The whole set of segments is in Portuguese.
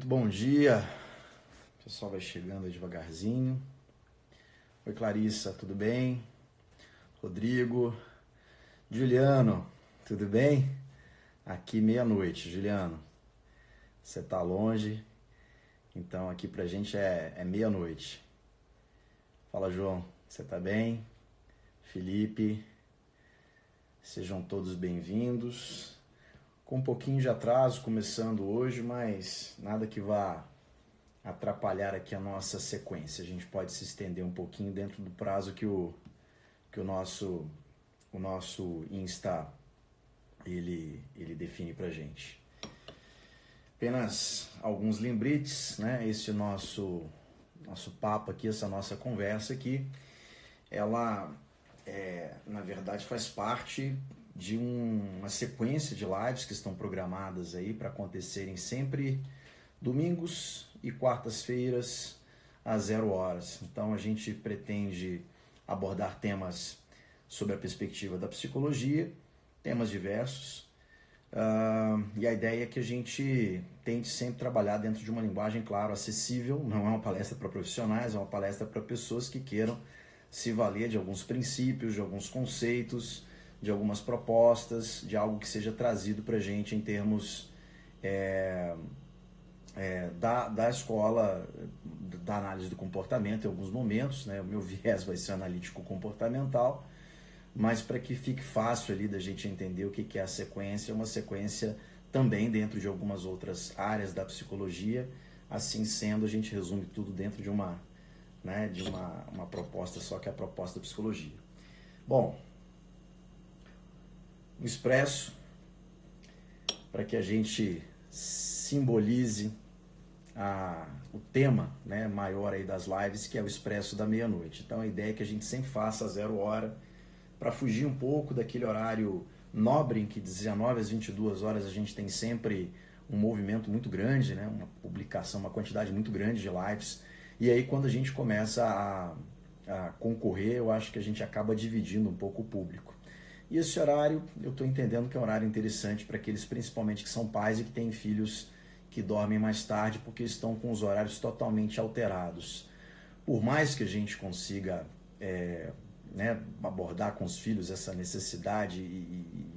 Muito bom dia. O pessoal vai chegando aí devagarzinho. Oi, Clarissa, tudo bem? Rodrigo, Juliano, tudo bem? Aqui meia-noite, Juliano. Você tá longe, então aqui pra gente é meia-noite. Fala, João, você tá bem? Felipe, sejam todos bem-vindos. Com um pouquinho de atraso começando hoje, mas nada que vá atrapalhar aqui a nossa sequência. A gente pode se estender um pouquinho dentro do prazo que o nosso Insta ele define pra gente. Apenas alguns lembretes, né? Esse nosso papo aqui, essa nossa conversa aqui, ela na verdade faz parte de uma sequência de lives que estão programadas aí para acontecerem sempre domingos e quartas-feiras às 0 horas. Então a gente pretende abordar temas sobre a perspectiva da psicologia, temas diversos, e a ideia é que a gente tente sempre trabalhar dentro de uma linguagem, claro, acessível. Não é uma palestra para profissionais, é uma palestra para pessoas que queiram se valer de alguns princípios, de alguns conceitos, de algumas propostas, de algo que seja trazido para a gente em termos da escola, da análise do comportamento em alguns momentos, né? O meu viés vai ser analítico-comportamental, mas para que fique fácil ali da gente entender o que é a sequência, uma sequência também dentro de algumas outras áreas da psicologia. Assim sendo, a gente resume tudo dentro de uma proposta só, que é a proposta da psicologia. Bom, o Expresso, para que a gente simbolize o tema, né, maior aí das lives, que é o Expresso da meia-noite. Então a ideia é que a gente sempre faça a 0 hora, para fugir um pouco daquele horário nobre em que de 19 às 22 horas a gente tem sempre um movimento muito grande, né, uma publicação, uma quantidade muito grande de lives. E aí quando a gente começa a concorrer, eu acho que a gente acaba dividindo um pouco o público. E esse horário, eu estou entendendo que é um horário interessante para aqueles principalmente que são pais e que têm filhos que dormem mais tarde, porque estão com os horários totalmente alterados. Por mais que a gente consiga abordar com os filhos essa necessidade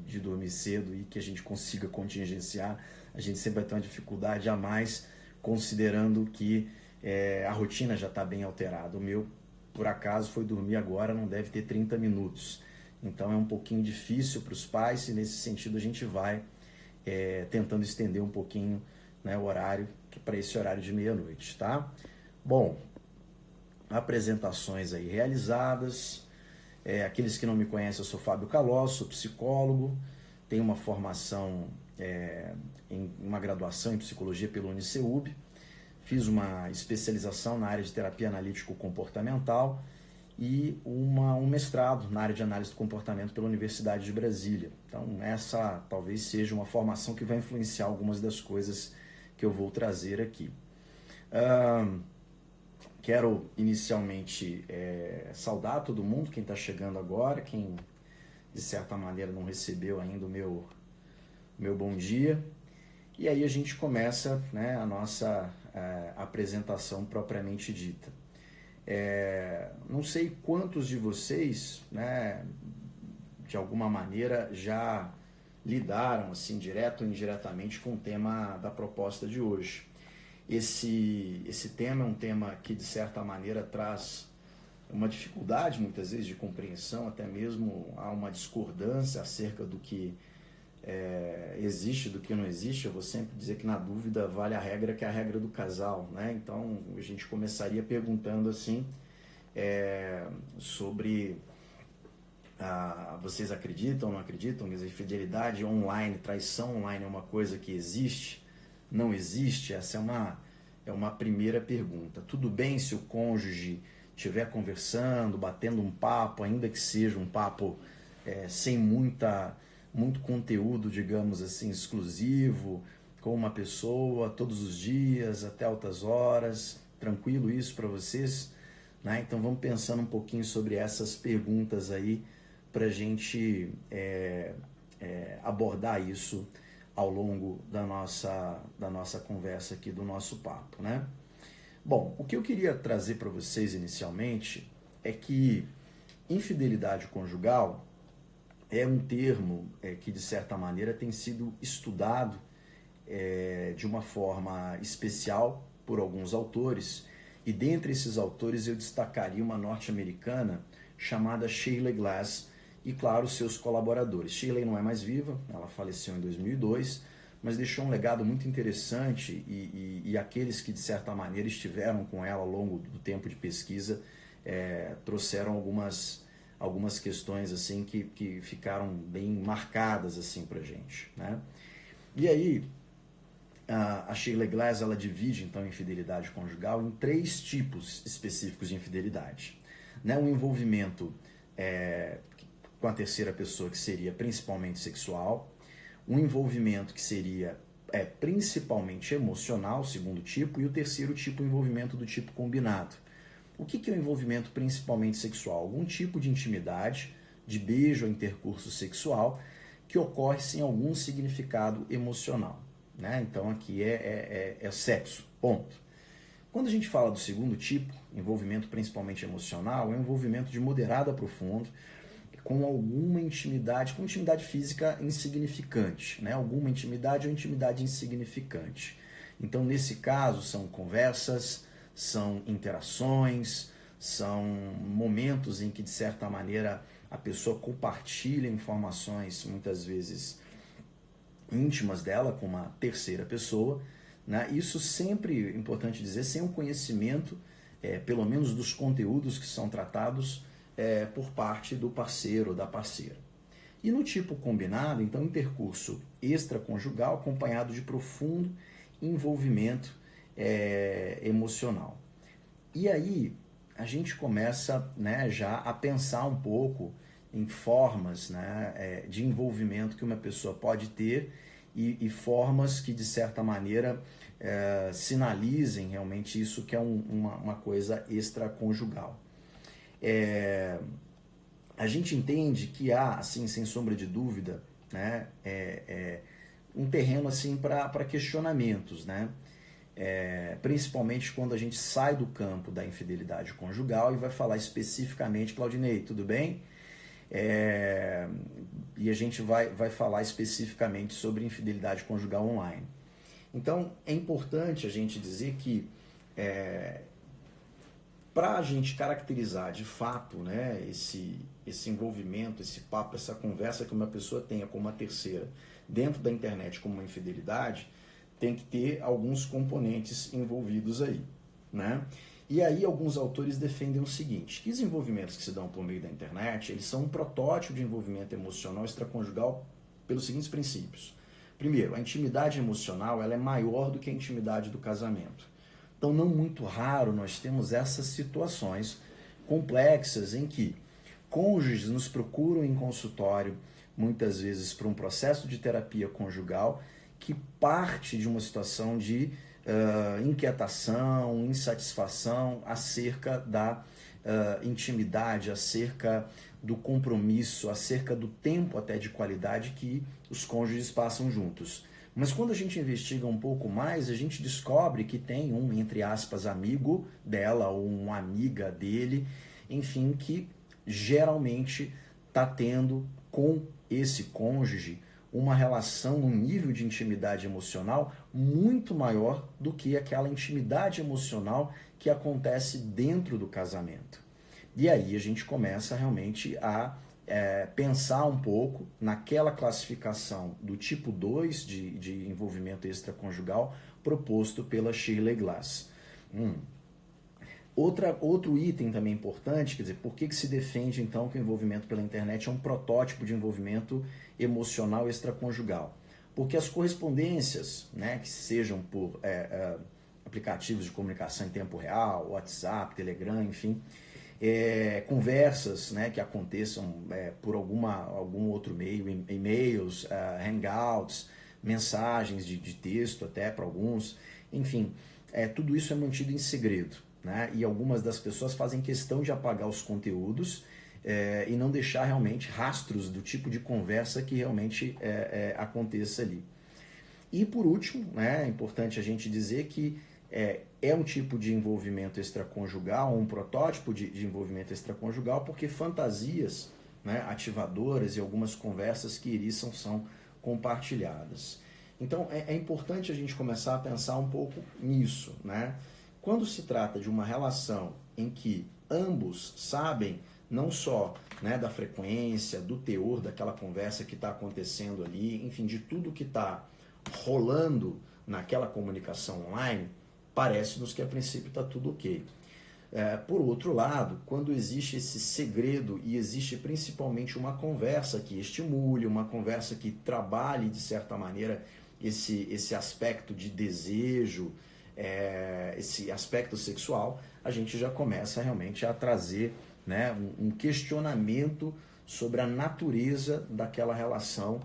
de dormir cedo e que a gente consiga contingenciar, a gente sempre vai ter uma dificuldade a mais, considerando que a rotina já está bem alterada. O meu, por acaso, foi dormir agora, não deve ter 30 minutos. Então é um pouquinho difícil para os pais, e nesse sentido a gente vai tentando estender um pouquinho, né, o horário para esse horário de meia-noite, tá? Bom, apresentações aí realizadas. Aqueles que não me conhecem, eu sou Fábio Caló, sou psicólogo, tenho uma formação em uma graduação em psicologia pelo UniCeub, fiz uma especialização na área de terapia analítico-comportamental e um mestrado na área de análise do comportamento pela Universidade de Brasília. Então essa talvez seja uma formação que vai influenciar algumas das coisas que eu vou trazer aqui. Quero inicialmente saudar todo mundo, quem está chegando agora, quem de certa maneira não recebeu ainda o meu bom dia. E aí a gente começa, né, a nossa apresentação propriamente dita. Não sei quantos de vocês, né, de alguma maneira já lidaram, assim, direto ou indiretamente com o tema da proposta de hoje. Esse tema é um tema que, de certa maneira, traz uma dificuldade, muitas vezes, de compreensão, até mesmo há uma discordância acerca do que existe, do que não existe. Eu vou sempre dizer que, na dúvida, vale a regra, que é a regra do casal, né? Então, a gente começaria perguntando, assim, sobre vocês acreditam ou não acreditam? Quer dizer, fidelidade online, traição online é uma coisa que existe? Não existe? Essa é uma primeira pergunta. Tudo bem se o cônjuge estiver conversando, batendo um papo, ainda que seja um papo sem muito conteúdo, digamos assim, exclusivo, com uma pessoa todos os dias, até altas horas? Tranquilo isso para vocês? Né? Então vamos pensando um pouquinho sobre essas perguntas aí para a gente abordar isso ao longo da nossa conversa aqui, do nosso papo, né? Bom, o que eu queria trazer para vocês inicialmente é que infidelidade conjugal é um termo que, de certa maneira, tem sido estudado de uma forma especial por alguns autores, e dentre esses autores eu destacaria uma norte-americana chamada Shirley Glass e, claro, seus colaboradores. Shirley não é mais viva, ela faleceu em 2002, mas deixou um legado muito interessante e aqueles que, de certa maneira, estiveram com ela ao longo do tempo de pesquisa trouxeram algumas questões assim que ficaram bem marcadas assim pra gente, né? E aí a Shirley Glass ela divide então a infidelidade conjugal em 3 tipos específicos de infidelidade, né? Um envolvimento com a terceira pessoa, que seria principalmente sexual, um envolvimento que seria principalmente emocional, segundo tipo, e o terceiro tipo, o envolvimento do tipo combinado. O que é o envolvimento principalmente sexual? Algum tipo de intimidade, de beijo ou intercurso sexual, que ocorre sem algum significado emocional, né? Então aqui é sexo, ponto. Quando a gente fala do segundo tipo, envolvimento principalmente emocional, é um envolvimento de moderado a profundo, com alguma intimidade, com intimidade física insignificante, né? Alguma intimidade ou intimidade insignificante. Então, nesse caso, são conversas, são interações, são momentos em que, de certa maneira, a pessoa compartilha informações, muitas vezes íntimas dela, com uma terceira pessoa, né? Isso sempre, importante dizer, sem um conhecimento, pelo menos dos conteúdos que são tratados por parte do parceiro ou da parceira. E no tipo combinado, então, intercurso extraconjugal acompanhado de profundo envolvimento emocional. E aí a gente começa, né, já a pensar um pouco em formas, né, de envolvimento que uma pessoa pode ter e formas que, de certa maneira, sinalizem realmente isso que é uma coisa extraconjugal. A gente entende que há, assim, sem sombra de dúvida, né, um terreno assim para questionamentos, né? Principalmente quando a gente sai do campo da infidelidade conjugal e vai falar especificamente, Claudinei, tudo bem? E a gente vai falar especificamente sobre infidelidade conjugal online. Então, é importante a gente dizer que para a gente caracterizar de fato, né, esse envolvimento, esse papo, essa conversa que uma pessoa tenha com uma terceira dentro da internet como uma infidelidade, tem que ter alguns componentes envolvidos aí, né? E aí alguns autores defendem o seguinte, que os envolvimentos que se dão por meio da internet, eles são um protótipo de envolvimento emocional extraconjugal pelos seguintes princípios. Primeiro, a intimidade emocional ela é maior do que a intimidade do casamento. Então, não muito raro nós temos essas situações complexas em que cônjuges nos procuram em consultório, muitas vezes por um processo de terapia conjugal, que parte de uma situação de inquietação, insatisfação acerca da intimidade, acerca do compromisso, acerca do tempo até de qualidade que os cônjuges passam juntos. Mas quando a gente investiga um pouco mais, a gente descobre que tem um, entre aspas, amigo dela ou uma amiga dele, enfim, que geralmente está tendo com esse cônjuge uma relação, um nível de intimidade emocional muito maior do que aquela intimidade emocional que acontece dentro do casamento. E aí a gente começa realmente a pensar um pouco naquela classificação do tipo 2 de envolvimento extraconjugal proposto pela Shirley Glass. Outro item também importante, quer dizer, por que se defende então que o envolvimento pela internet é um protótipo de envolvimento emocional extraconjugal? Porque as correspondências, né, que sejam por aplicativos de comunicação em tempo real, WhatsApp, Telegram, enfim, conversas, né, que aconteçam por algum outro meio, e-mails, hangouts, mensagens de texto até para alguns, enfim, tudo isso é mantido em segredo, né, e algumas das pessoas fazem questão de apagar os conteúdos e não deixar realmente rastros do tipo de conversa que realmente aconteça ali. E por último, né, é importante a gente dizer que é um tipo de envolvimento extraconjugal, um protótipo de envolvimento extraconjugal, porque fantasias, né, ativadoras e algumas conversas que iriçam são compartilhadas. Então é importante a gente começar a pensar um pouco nisso, né? Quando se trata de uma relação em que ambos sabem não só, né, da frequência, do teor daquela conversa que está acontecendo ali, enfim, de tudo que está rolando naquela comunicação online, parece-nos que a princípio está tudo ok. Por outro lado, quando existe esse segredo e existe principalmente uma conversa que estimule, uma conversa que trabalhe de certa maneira esse aspecto de desejo, esse aspecto sexual, a gente já começa realmente a trazer, né, um questionamento sobre a natureza daquela relação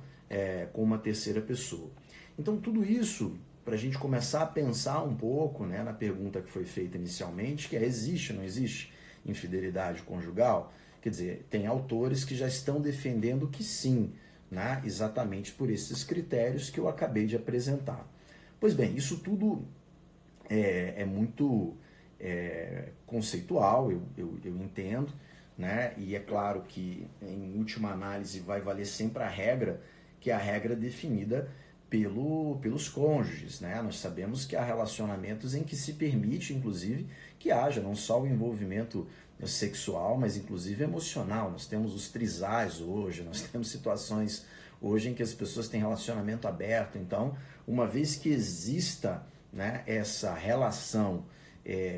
com uma terceira pessoa. Então tudo isso, para a gente começar a pensar um pouco, né, na pergunta que foi feita inicialmente, que é: existe ou não existe infidelidade conjugal? Quer dizer, tem autores que já estão defendendo que sim, né, exatamente por esses critérios que eu acabei de apresentar. Pois bem, isso tudo é muito conceitual, eu entendo, né, e é claro que em última análise vai valer sempre a regra, que é a regra definida pelos cônjuges, né? Nós sabemos que há relacionamentos em que se permite, inclusive, que haja não só o envolvimento sexual, mas inclusive emocional. Nós temos os trisais hoje, nós temos situações hoje em que as pessoas têm relacionamento aberto. Então, uma vez que exista, né, essa relação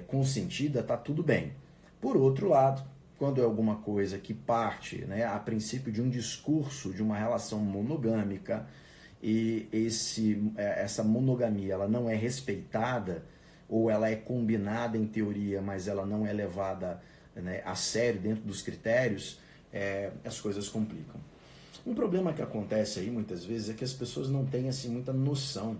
consentida, está tudo bem. Por outro lado, quando é alguma coisa que parte, né, a princípio de um discurso, de uma relação monogâmica, e essa monogamia ela não é respeitada, ou ela é combinada em teoria, mas ela não é levada, né, a sério dentro dos critérios, as coisas complicam. Um problema que acontece aí muitas vezes é que as pessoas não têm assim, muita noção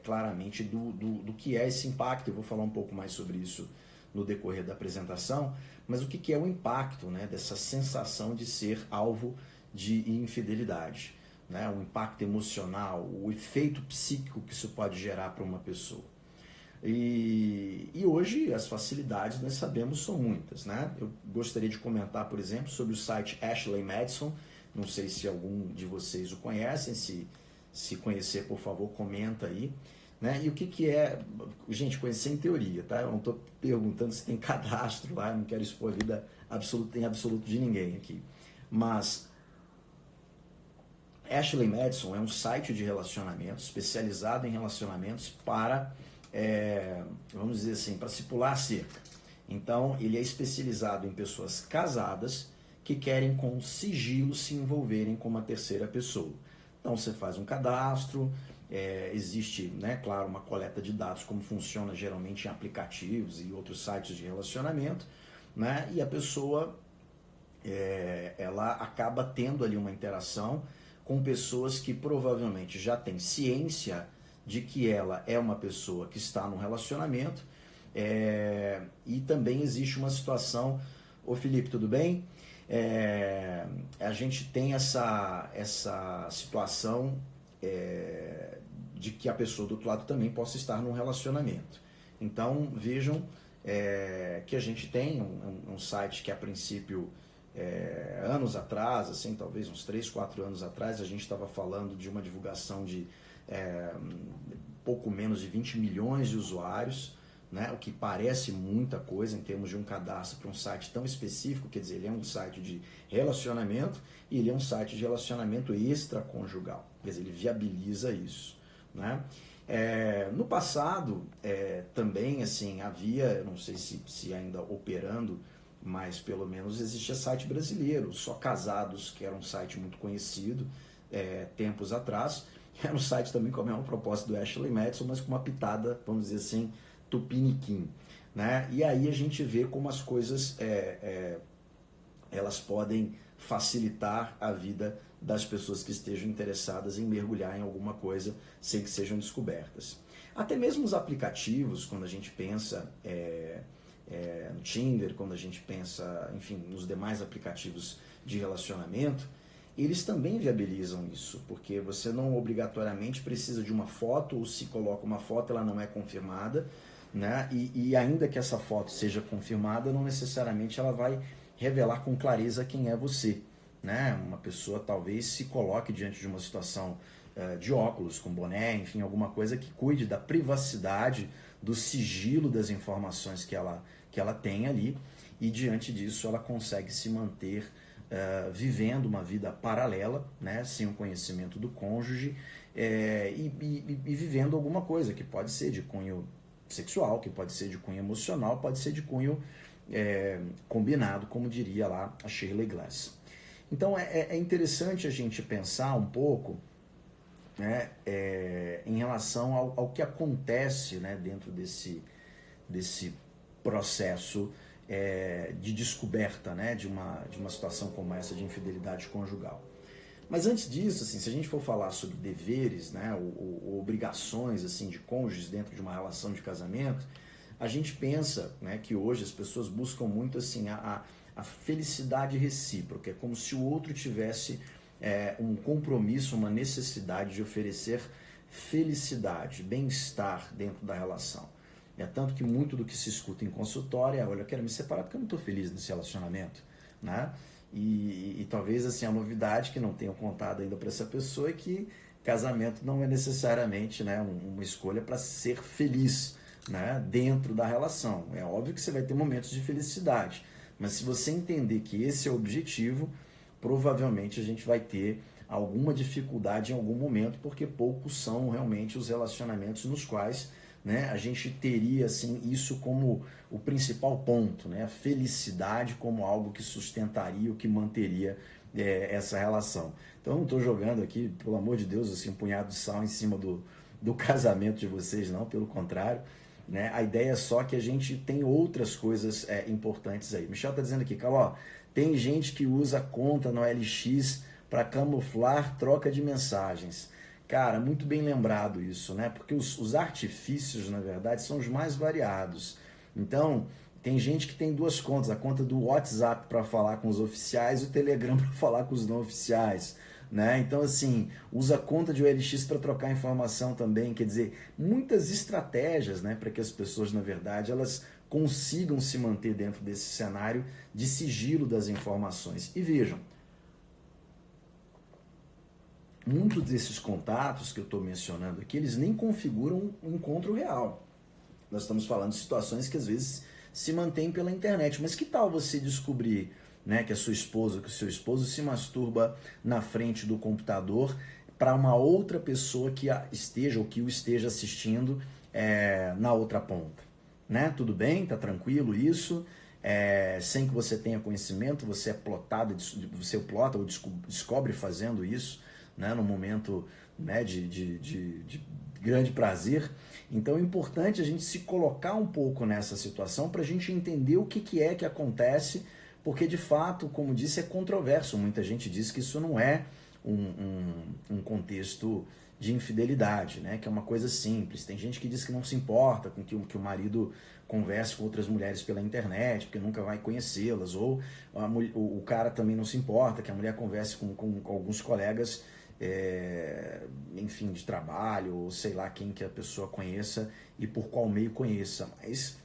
claramente do que é esse impacto. Eu vou falar um pouco mais sobre isso no decorrer da apresentação, mas o que é o impacto, né, dessa sensação de ser alvo de infidelidade. Né, o impacto emocional, o efeito psíquico que isso pode gerar para uma pessoa. E hoje as facilidades, nós sabemos, são muitas. Né? Eu gostaria de comentar, por exemplo, sobre o site Ashley Madison. Não sei se algum de vocês o conhecem. Se conhecer, por favor, comenta aí. Né? E o que é... Gente, conhecer em teoria, tá? Eu não estou perguntando se tem cadastro lá, eu não quero expor a vida absoluta em absoluto de ninguém aqui. Mas Ashley Madison é um site de relacionamentos, especializado em relacionamentos para, vamos dizer assim, para se pular a cerca. Então, ele é especializado em pessoas casadas que querem com sigilo se envolverem com uma terceira pessoa. Então, você faz um cadastro, existe, né, claro, uma coleta de dados, como funciona geralmente em aplicativos e outros sites de relacionamento, né, e a pessoa, ela acaba tendo ali uma interação com pessoas que provavelmente já têm ciência de que ela é uma pessoa que está num relacionamento, e também existe uma situação... Ô Felipe, tudo bem? A gente tem essa situação de que a pessoa do outro lado também possa estar num relacionamento. Então vejam que a gente tem um site que a princípio... anos atrás, assim, talvez uns 3, 4 anos atrás, a gente estava falando de uma divulgação de pouco menos de 20 milhões de usuários, né, o que parece muita coisa em termos de um cadastro para um site tão específico. Quer dizer, ele é um site de relacionamento e ele é um site de relacionamento extraconjugal, quer dizer, ele viabiliza isso. Né? No passado, também assim, havia, não sei se ainda operando, mas pelo menos existia site brasileiro, Só Casados, que era um site muito conhecido tempos atrás. Era um site também com a mesma proposta do Ashley Madison, mas com uma pitada, vamos dizer assim, tupiniquim. Né? E aí a gente vê como as coisas elas podem facilitar a vida das pessoas que estejam interessadas em mergulhar em alguma coisa sem que sejam descobertas. Até mesmo os aplicativos, quando a gente pensa... no Tinder, quando a gente pensa, enfim, nos demais aplicativos de relacionamento, eles também viabilizam isso, porque você não obrigatoriamente precisa de uma foto, ou se coloca uma foto, ela não é confirmada, né? E ainda que essa foto seja confirmada, não necessariamente ela vai revelar com clareza quem é você, né? Uma pessoa talvez se coloque diante de uma situação de óculos, com boné, enfim, alguma coisa que cuide da privacidade, do sigilo das informações que ela tem ali, e diante disso ela consegue se manter vivendo uma vida paralela, né, sem o conhecimento do cônjuge, e vivendo alguma coisa que pode ser de cunho sexual, que pode ser de cunho emocional, pode ser de cunho combinado, como diria lá a Shirley Glass. Então é interessante a gente pensar um pouco, né, em relação ao que acontece, né, dentro desse processo de descoberta, né, de uma situação como essa de infidelidade conjugal. Mas antes disso, assim, se a gente for falar sobre deveres, né, ou obrigações assim, de cônjuges dentro de uma relação de casamento, a gente pensa, né, que hoje as pessoas buscam muito assim, a felicidade recíproca. É como se o outro tivesse um compromisso, uma necessidade de oferecer felicidade, bem-estar dentro da relação. É tanto que muito do que se escuta em consultório é: olha, eu quero me separar porque eu não estou feliz nesse relacionamento, né? E talvez assim, a novidade que não tenham contado ainda para essa pessoa é que casamento não é necessariamente, né, uma escolha para ser feliz, né, dentro da relação. É óbvio que você vai ter momentos de felicidade, mas se você entender que esse é o objetivo, provavelmente a gente vai ter alguma dificuldade em algum momento, porque poucos são realmente os relacionamentos nos quais, né, a gente teria assim, isso como o principal ponto, né, a felicidade como algo que sustentaria, o que manteria essa relação. Então eu não estou jogando aqui, pelo amor de Deus, assim, um punhado de sal em cima do casamento de vocês, não, pelo contrário. Né? A ideia é só que a gente tem outras coisas importantes aí. Michel está dizendo aqui, Caló, tem gente que usa conta no LX para camuflar troca de mensagens. Cara, muito bem lembrado isso, né? Porque os artifícios, na verdade, são os mais variados. Então, tem gente que tem duas contas, a conta do WhatsApp para falar com os oficiais e o Telegram para falar com os não oficiais. Né? Então, assim, usa a conta de OLX para trocar informação também, quer dizer, muitas estratégias, né, para que as pessoas, na verdade, elas consigam se manter dentro desse cenário de sigilo das informações. E vejam, muitos desses contatos que eu estou mencionando aqui, eles nem configuram um encontro real. Nós estamos falando de situações que às vezes se mantêm pela internet, mas que tal você descobrir, né, que a sua esposa, que o seu esposo se masturba na frente do computador para uma outra pessoa que esteja ou que o esteja assistindo na outra ponta, né? Tudo bem, tá tranquilo isso? Sem que você tenha conhecimento, você é plotado, você plota ou descobre fazendo isso, né, no momento, né, de grande prazer. Então é importante a gente se colocar um pouco nessa situação para a gente entender o que é que acontece, porque de fato, como disse, é controverso. Muita gente diz que isso não é um contexto de infidelidade, né? Que é uma coisa simples. Tem gente que diz que não se importa com que o marido converse com outras mulheres pela internet, porque nunca vai conhecê-las, ou o cara também não se importa que a mulher converse com alguns colegas, enfim, de trabalho, ou sei lá quem que a pessoa conheça e por qual meio conheça. Mas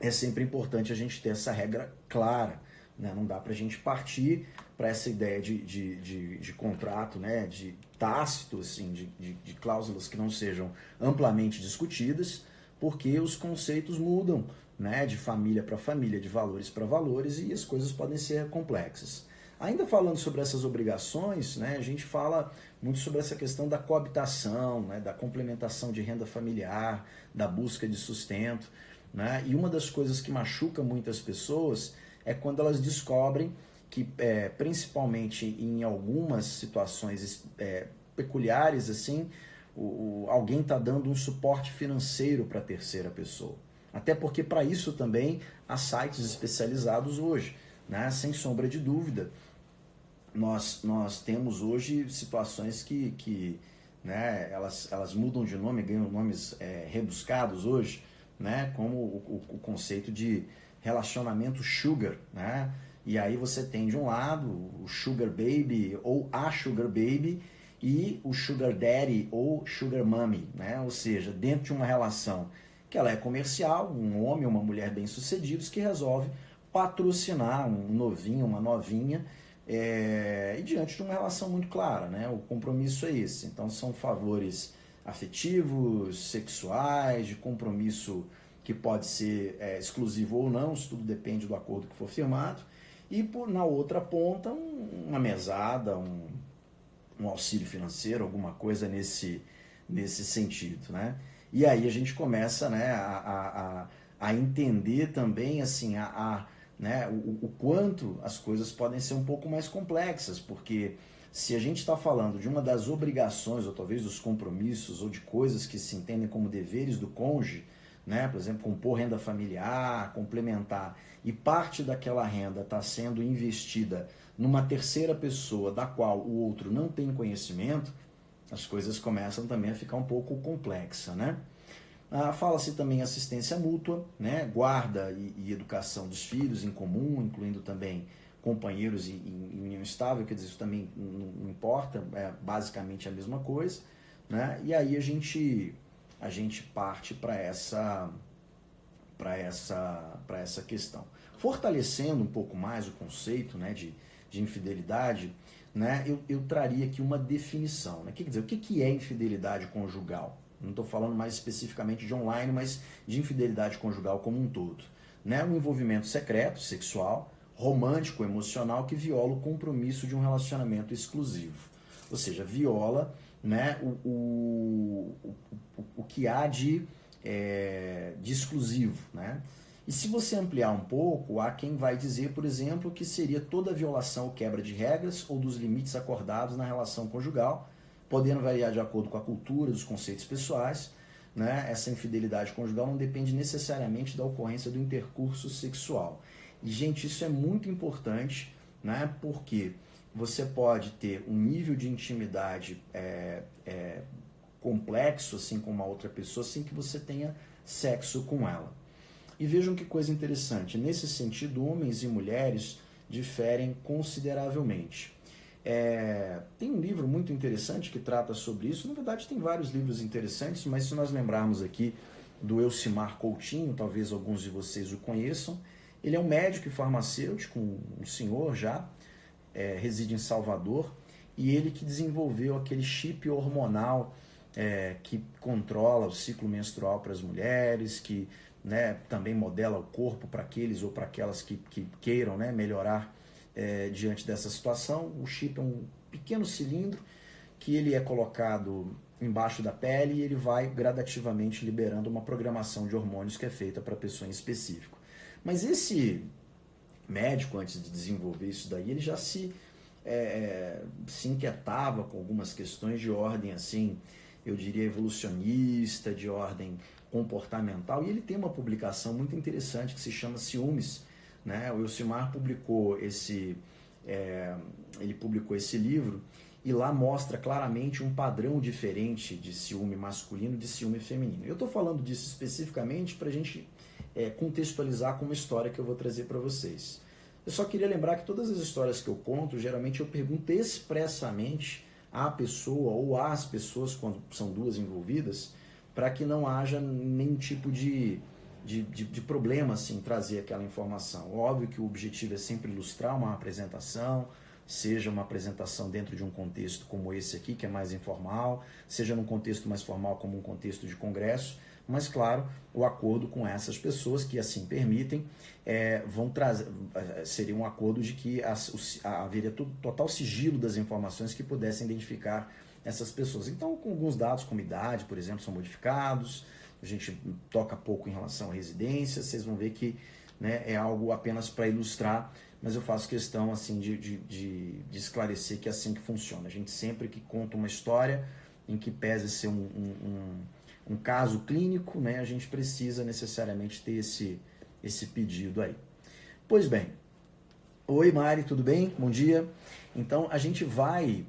é sempre importante a gente ter essa regra clara, né? Não dá para a gente partir para essa ideia de contrato, né? De tácito, assim, de cláusulas que não sejam amplamente discutidas, porque os conceitos mudam, né? De família para família, de valores para valores, e as coisas podem ser complexas. Ainda falando sobre essas obrigações, né, a gente fala muito sobre essa questão da coabitação, né, da complementação de renda familiar, da busca de sustento. Né? E uma das coisas que machuca muitas pessoas é quando elas descobrem que, principalmente em algumas situações peculiares, assim, alguém está dando um suporte financeiro para a terceira pessoa. Até porque para isso também há sites especializados hoje, né? Sem sombra de dúvida. Nós temos hoje situações que né, elas mudam de nome, ganham nomes rebuscados hoje, né, como o conceito de relacionamento sugar, né, E aí você tem de um lado o Sugar Baby ou a Sugar Baby e o Sugar Daddy ou Sugar Mommy, né? Ou seja, dentro de uma relação que ela é comercial, um homem ou uma mulher bem-sucedidos que resolve patrocinar um novinho, uma novinha, e diante de uma relação muito clara, né? O compromisso é esse. Então são favores afetivos, sexuais, de compromisso que pode ser exclusivo ou não, isso tudo depende do acordo que for firmado. E na outra ponta, uma mesada, um auxílio financeiro, alguma coisa nesse sentido, né? E aí a gente começa, né, a entender também assim, né, o quanto as coisas podem ser um pouco mais complexas, porque se a gente está falando de uma das obrigações, ou talvez dos compromissos, ou de coisas que se entendem como deveres do cônjuge, né, por exemplo, compor renda familiar, complementar, e parte daquela renda está sendo investida numa terceira pessoa da qual o outro não tem conhecimento, as coisas começam também a ficar um pouco complexas, né? Fala-se também em assistência mútua, né? Guarda e educação dos filhos em comum, incluindo também companheiros em união estável, quer dizer, isso também não importa, é basicamente a mesma coisa, né? E aí a gente parte para essa questão. Fortalecendo um pouco mais o conceito, né, de infidelidade, né, eu traria aqui uma definição. Né? Quer dizer, o que é infidelidade conjugal? Não estou falando mais especificamente de online, mas de infidelidade conjugal como um todo. Né? Um envolvimento secreto, sexual, romântico, emocional, que viola o compromisso de um relacionamento exclusivo. Ou seja, viola, né, o que há de exclusivo. Né? E se você ampliar um pouco, há quem vai dizer, por exemplo, que seria toda violação ou quebra de regras ou dos limites acordados na relação conjugal, podendo variar de acordo com a cultura, dos conceitos pessoais. Né? Essa infidelidade conjugal não depende necessariamente da ocorrência do intercurso sexual. E, gente, isso é muito importante, né? Porque você pode ter um nível de intimidade complexo assim, com uma outra pessoa sem que você tenha sexo com ela. E vejam que coisa interessante, nesse sentido, homens e mulheres diferem consideravelmente. Tem um livro muito interessante que trata sobre isso, na verdade tem vários livros interessantes, mas se nós lembrarmos aqui do Elcimar Coutinho, talvez alguns de vocês o conheçam, ele é um médico e farmacêutico, um senhor já, reside em Salvador, e ele que desenvolveu aquele chip hormonal que controla o ciclo menstrual para as mulheres, que, né, também modela o corpo para aqueles ou para aquelas que queiram, né, melhorar diante dessa situação. O chip é um pequeno cilindro que ele é colocado embaixo da pele e ele vai gradativamente liberando uma programação de hormônios que é feita para a pessoa em específico. Mas esse médico, antes de desenvolver isso daí, ele já se inquietava com algumas questões de ordem, assim, eu diria evolucionista, de ordem comportamental, e ele tem uma publicação muito interessante que se chama Ciúmes, né? O Elcimar publicou esse livro e lá mostra claramente um padrão diferente de ciúme masculino e de ciúme feminino. Eu estou falando disso especificamente para a gente contextualizar com uma história que eu vou trazer para vocês. Eu só queria lembrar que todas as histórias que eu conto, geralmente eu pergunto expressamente à pessoa ou às pessoas, quando são duas envolvidas, para que não haja nenhum tipo de problema assim, trazer aquela informação. Óbvio que o objetivo é sempre ilustrar uma apresentação, seja uma apresentação dentro de um contexto como esse aqui, que é mais informal, seja num contexto mais formal como um contexto de congresso, mas claro, o acordo com essas pessoas que assim permitem vão trazer, seria um acordo de que haveria total sigilo das informações que pudessem identificar essas pessoas. Então, com alguns dados como idade, por exemplo, são modificados, a gente toca pouco em relação à residência, vocês vão ver que, né, é algo apenas para ilustrar, mas eu faço questão assim de esclarecer que é assim que funciona. A gente sempre que conta uma história em que pese ser um caso clínico, né, a gente precisa necessariamente ter esse pedido aí. Pois bem, oi Mari, tudo bem? Bom dia. Então a gente vai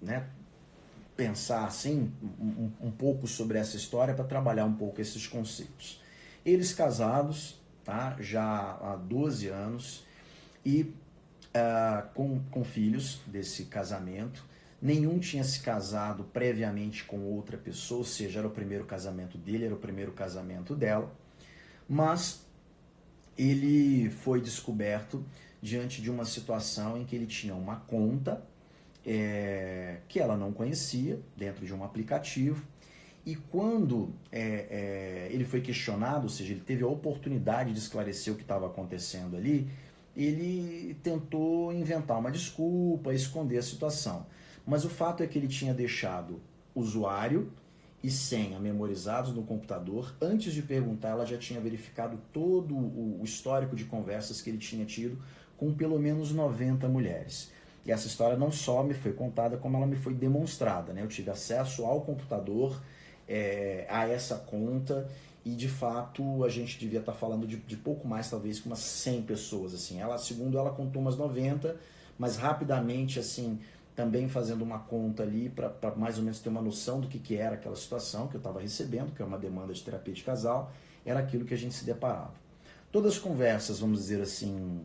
né, pensar assim um pouco sobre essa história para trabalhar um pouco esses conceitos. Eles casados, tá? Já há 12 anos, e com filhos desse casamento. Nenhum tinha se casado previamente com outra pessoa, ou seja, era o primeiro casamento dele, era o primeiro casamento dela, mas ele foi descoberto diante de uma situação em que ele tinha uma conta que ela não conhecia, dentro de um aplicativo, e quando ele foi questionado, ou seja, ele teve a oportunidade de esclarecer o que estava acontecendo ali, ele tentou inventar uma desculpa, esconder a situação. Mas o fato é que ele tinha deixado usuário e senha memorizados no computador. Antes de perguntar, ela já tinha verificado todo o histórico de conversas que ele tinha tido com pelo menos 90 mulheres. E essa história não só me foi contada, como ela me foi demonstrada, né? Eu tive acesso ao computador, a essa conta, e de fato a gente devia estar falando de pouco mais, talvez, que umas 100 pessoas, assim. Ela, segundo ela, contou umas 90, mas rapidamente, assim, também fazendo uma conta ali para mais ou menos ter uma noção do que era aquela situação que eu estava recebendo, que é uma demanda de terapia de casal, era aquilo que a gente se deparava. Todas as conversas, vamos dizer assim,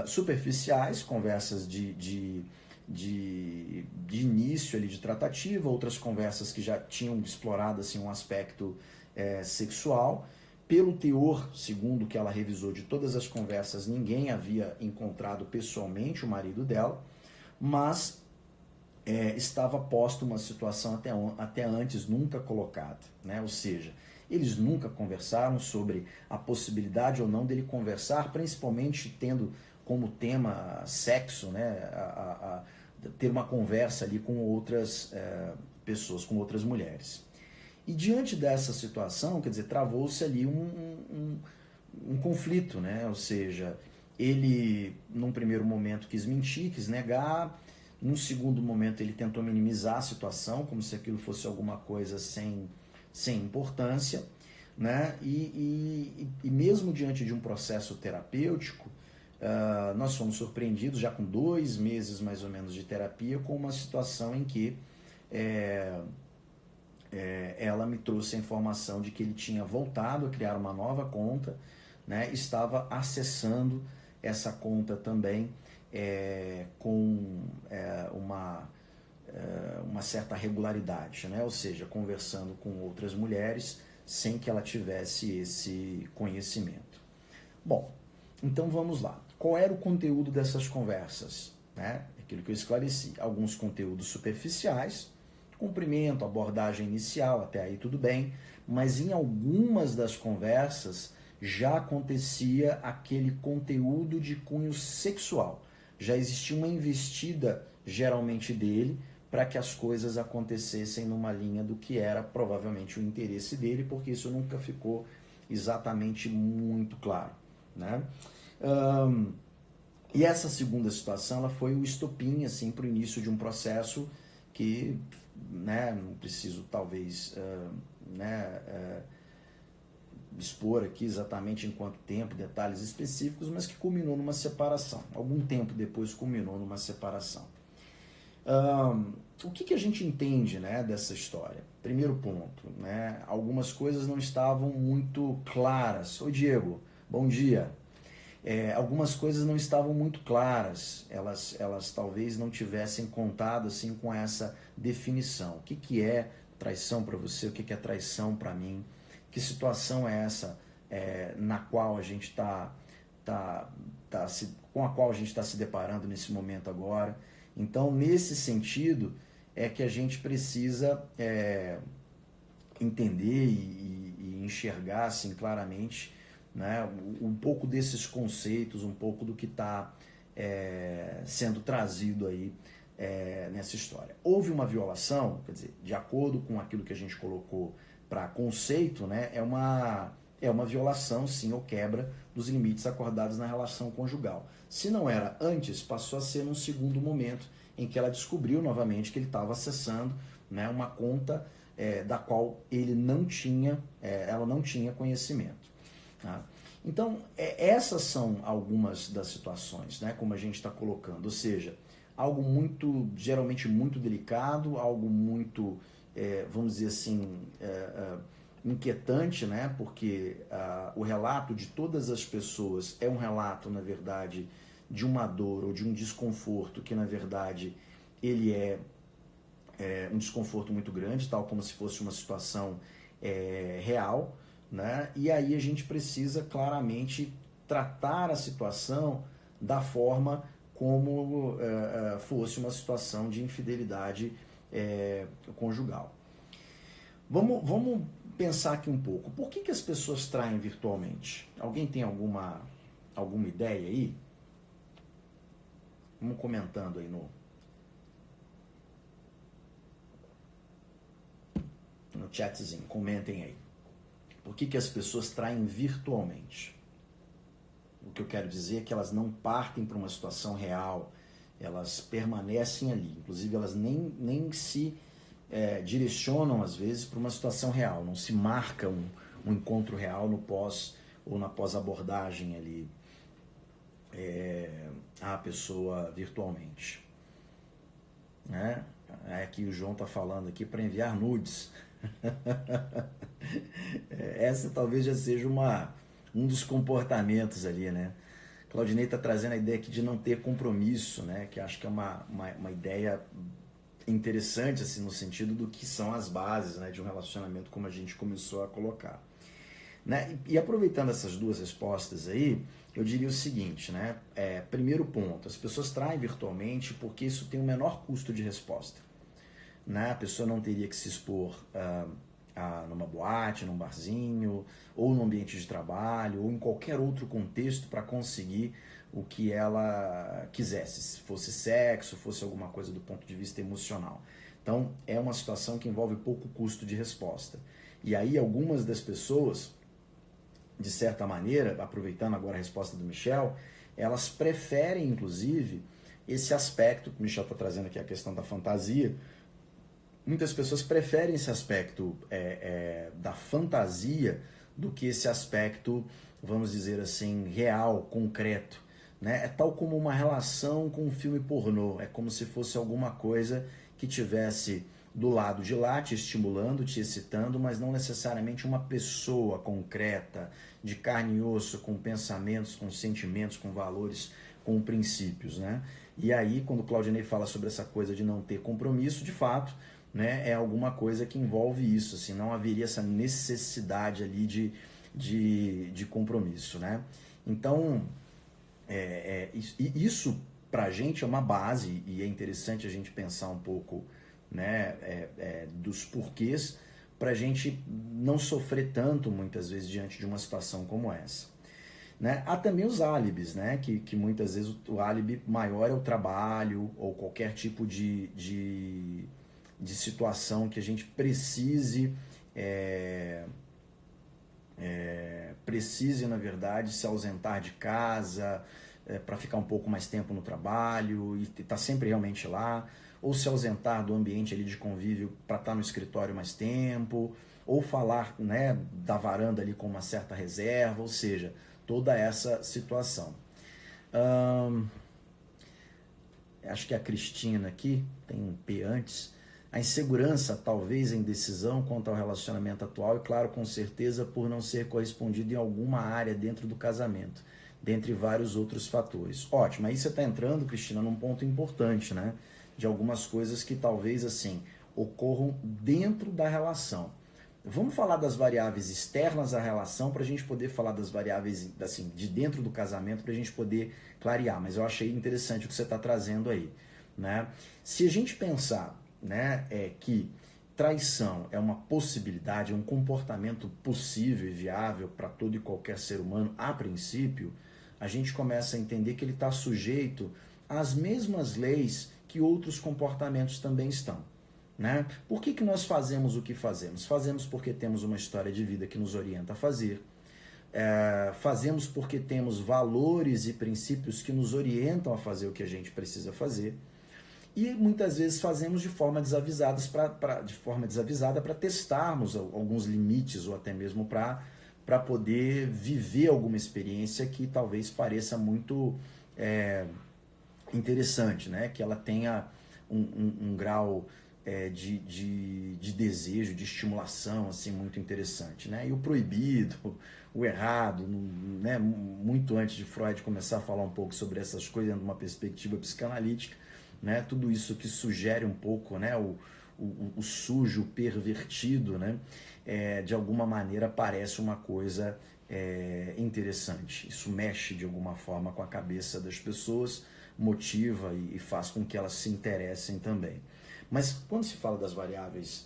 superficiais, conversas de início ali de tratativa, outras conversas que já tinham explorado assim, um aspecto sexual. Pelo teor, segundo o que ela revisou de todas as conversas, ninguém havia encontrado pessoalmente o marido dela, mas estava posta uma situação até antes nunca colocada, né? Ou seja, eles nunca conversaram sobre a possibilidade ou não dele conversar, principalmente tendo como tema sexo, né? Ter uma conversa ali com outras pessoas, com outras mulheres. E diante dessa situação, quer dizer, travou-se ali um conflito, né? Ou seja, ele, num primeiro momento, quis mentir, quis negar. Num segundo momento, ele tentou minimizar a situação, como se aquilo fosse alguma coisa sem importância, né? E mesmo diante de um processo terapêutico, nós fomos surpreendidos, já com 2 meses mais ou menos de terapia, com uma situação em que ela me trouxe a informação de que ele tinha voltado a criar uma nova conta, né? Estava acessando essa conta também com uma certa regularidade, né? Ou seja, conversando com outras mulheres sem que ela tivesse esse conhecimento. Bom, então vamos lá. Qual era o conteúdo dessas conversas? Né? Aquilo que eu esclareci. Alguns conteúdos superficiais, cumprimento, abordagem inicial, até aí tudo bem, mas em algumas das conversas já acontecia aquele conteúdo de cunho sexual. Já existia uma investida, geralmente dele, para que as coisas acontecessem numa linha do que era provavelmente o interesse dele, porque isso nunca ficou exatamente muito claro, né? E essa segunda situação, ela foi o estopim assim, para o início de um processo que, né, não preciso talvez expor aqui exatamente em quanto tempo, detalhes específicos, mas que culminou numa separação. Algum tempo depois culminou numa separação. O que a gente entende, né, dessa história? Primeiro ponto, né, algumas coisas não estavam muito claras. Oi, Diego, bom dia. Algumas coisas não estavam muito claras, elas talvez não tivessem contado assim com essa definição. O que é traição para você, o que é traição para mim, que situação é essa na qual a gente com a qual a gente está se deparando nesse momento agora. Então, nesse sentido, é que a gente precisa entender e enxergar assim, claramente, né, um pouco desses conceitos, um pouco do que está sendo trazido aí nessa história. Houve uma violação, quer dizer, de acordo com aquilo que a gente colocou para conceito, né, é uma violação, sim, ou quebra dos limites acordados na relação conjugal. Se não era antes, passou a ser num segundo momento em que ela descobriu novamente que ele estava acessando, né, uma conta da qual ela não tinha conhecimento. Tá? Então, essas são algumas das situações, né, como a gente está colocando, ou seja, algo geralmente muito delicado, algo muito, vamos dizer assim, inquietante, né? Porque o relato de todas as pessoas é um relato, na verdade, de uma dor ou de um desconforto que, na verdade, ele é um desconforto muito grande, tal como se fosse uma situação real, né? E aí a gente precisa claramente tratar a situação da forma como fosse uma situação de infidelidade conjugal. Vamos pensar aqui um pouco. Por que as pessoas traem virtualmente? Alguém tem alguma ideia aí? Vamos comentando aí no chatzinho, comentem aí. Por que as pessoas traem virtualmente? O que eu quero dizer é que elas não partem para uma situação real, elas permanecem ali. Inclusive, elas nem se direcionam, às vezes, para uma situação real. Não se marca um encontro real no pós ou na pós-abordagem ali à pessoa virtualmente. Né? Aqui o João está falando aqui para enviar nudes. Essa talvez já seja um dos comportamentos ali, né? Claudinei está trazendo a ideia aqui de não ter compromisso, né? Que acho que é uma ideia interessante, assim, no sentido do que são as bases, né, de um relacionamento, como a gente começou a colocar. Né? E aproveitando essas duas respostas aí, eu diria o seguinte, né? Primeiro ponto, as pessoas traem virtualmente porque isso tem o menor custo de resposta. Né? A pessoa não teria que se expor numa boate, num barzinho, ou no ambiente de trabalho, ou em qualquer outro contexto para conseguir o que ela quisesse, se fosse sexo, fosse alguma coisa do ponto de vista emocional. Então, é uma situação que envolve pouco custo de resposta. E aí, algumas das pessoas, de certa maneira, aproveitando agora a resposta do Michel, elas preferem, inclusive, esse aspecto, que o Michel está trazendo aqui a questão da fantasia. Muitas pessoas preferem esse aspecto da fantasia do que esse aspecto, vamos dizer assim, real, concreto. Né? É tal como uma relação com um filme pornô, é como se fosse alguma coisa que tivesse do lado de lá, te estimulando, te excitando, mas não necessariamente uma pessoa concreta, de carne e osso, com pensamentos, com sentimentos, com valores, com princípios. Né? E aí, quando o Claudinei fala sobre essa coisa de não ter compromisso, de fato, né, é alguma coisa que envolve isso, assim, não haveria essa necessidade ali de compromisso. Né? Então, isso para a gente é uma base, e é interessante a gente pensar um pouco, né, dos porquês, para a gente não sofrer tanto, muitas vezes, diante de uma situação como essa. Né? Há também os álibis, né, que muitas vezes o álibi maior é o trabalho, ou qualquer tipo de situação que a gente precise, na verdade, se ausentar de casa para ficar um pouco mais tempo no trabalho e estar sempre realmente lá, ou se ausentar do ambiente ali de convívio para estar no escritório mais tempo, ou falar, né, da varanda ali com uma certa reserva, ou seja, toda essa situação. Acho que a Cristina aqui, tem um P antes, a insegurança, talvez a indecisão quanto ao relacionamento atual e, claro, com certeza, por não ser correspondido em alguma área dentro do casamento, dentre vários outros fatores. Ótimo, aí você está entrando, Cristina, num ponto importante, né? De algumas coisas que talvez, assim, ocorram dentro da relação. Vamos falar das variáveis externas à relação para a gente poder falar das variáveis, assim, de dentro do casamento para a gente poder clarear, mas eu achei interessante o que você está trazendo aí, né? Se a gente pensar, né, que traição é uma possibilidade, é um comportamento possível e viável para todo e qualquer ser humano, a princípio, a gente começa a entender que ele está sujeito às mesmas leis que outros comportamentos também estão. Né? Por que nós fazemos o que fazemos? Fazemos porque temos uma história de vida que nos orienta a fazer. Fazemos porque temos valores e princípios que nos orientam a fazer o que a gente precisa fazer. E muitas vezes fazemos de forma desavisada para testarmos alguns limites ou até mesmo para poder viver alguma experiência que talvez pareça muito interessante, né? Que ela tenha um grau de desejo, de estimulação, assim, muito interessante, né? E o proibido, o errado, né? Muito antes de Freud começar a falar um pouco sobre essas coisas dentro de uma perspectiva psicanalítica, né? Tudo isso que sugere um pouco, né? O sujo, o pervertido, né? De alguma maneira parece uma coisa interessante. Isso mexe de alguma forma com a cabeça das pessoas, motiva e faz com que elas se interessem também. Mas quando se fala das variáveis,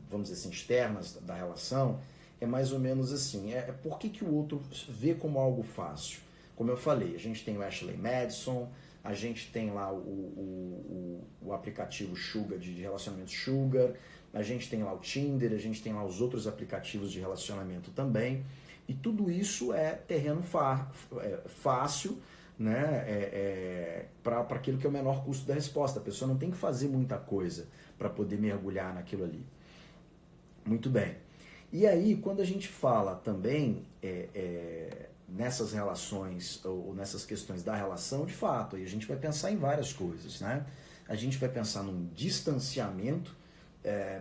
vamos dizer assim, externas da relação, é mais ou menos assim, por que o outro vê como algo fácil? Como eu falei, a gente tem o Ashley Madison, a gente tem lá o aplicativo Sugar, de relacionamento Sugar, a gente tem lá o Tinder, a gente tem lá os outros aplicativos de relacionamento também, e tudo isso é terreno fácil, né, para aquilo que é o menor custo da resposta. A pessoa não tem que fazer muita coisa para poder mergulhar naquilo ali. Muito bem. E aí, quando a gente fala também nessas relações ou nessas questões da relação, de fato, aí a gente vai pensar em várias coisas, né? A gente vai pensar num distanciamento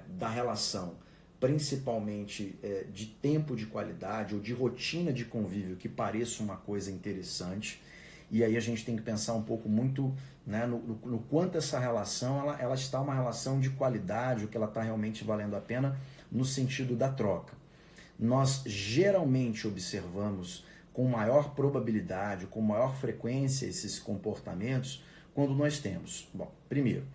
da relação, principalmente de tempo de qualidade ou de rotina de convívio que pareça uma coisa interessante. E aí a gente tem que pensar um pouco muito, né, no quanto essa relação ela está uma relação de qualidade, o que ela está realmente valendo a pena no sentido da troca. Nós geralmente observamos com maior probabilidade, com maior frequência esses comportamentos quando nós temos, bom, primeiro,